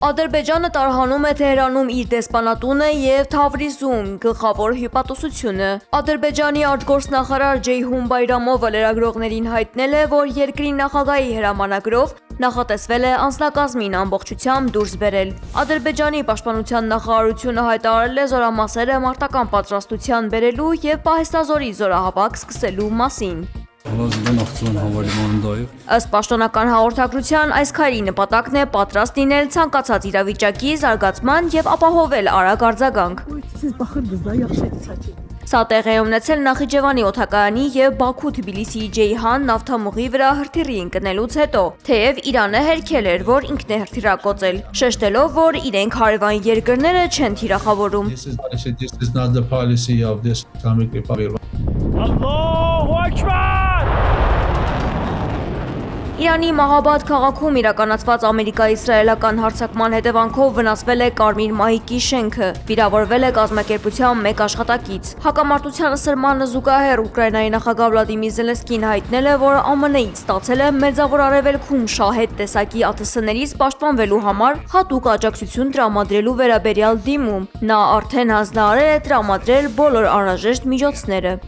Ադրբեջանը տարհանում է Թեհրանում իր դեսպանատունը և Թավրիզում գլխավոր հյուպատոսությունը։ Ադրբեջանի արտգործնախարար Ջեյհուն Բայրամովը լրագրողներին հայտնել է, որ երկրի նախագահի հրամանագրով նախատեսվել է անձնակազմին ամբողջությամբ դուրս բերել։ Ադրբեջանի պաշտպանության նախարարությունը հայտարարել է զորամասերը մարտական պատրաստության բերելու և Պահեստազորի զորահավաք սկսելու մասին։ Ըստ պաշտոնական հաղորդագրության, այս քայլի նպատակն է պատրաստ լինել ցանկացած իրավիճակի զարգացման և ապահովել արագ արձագանք։ Սա տեղի է ունեցել Նախիջևանի օդակայանի և Բաքու-Թբիլիսիի Ջեյհան նավթամուղի վրա հրթիռի ընկնելուց հետո, թեև Իրանը հերքել էր, որ ինքն է հրթիռակոծել, շեշտելով, որ իրենք հարևան երկրները չեն թիրախավորում։ Իրանի Մահաբադ քաղաքում իրականացված ամերիկա-իսրայելական հարձակման հետևանքով վնասվել է Կարմիր մահիկի շենքը, վիրավորվել է կազմակերպության մեկ աշխատակից։ Հակամարտության սրմանը զուգահեռ Ուկրաինայի նախագահ Վլադիմիր Զելենսկին հայտնել է, որ ԱՄՆ-ից ստացել է Մերձավոր Արևելքում շահեդ տեսակի ԱԹՍ-ներից պաշտպանվելու համար հատուկ աջակցություն տրամադրելու վերաբերյալ դիմում։ Նա արդեն հանձնարարել է տրամադրել բոլոր անհրաժեշտ միջոցները։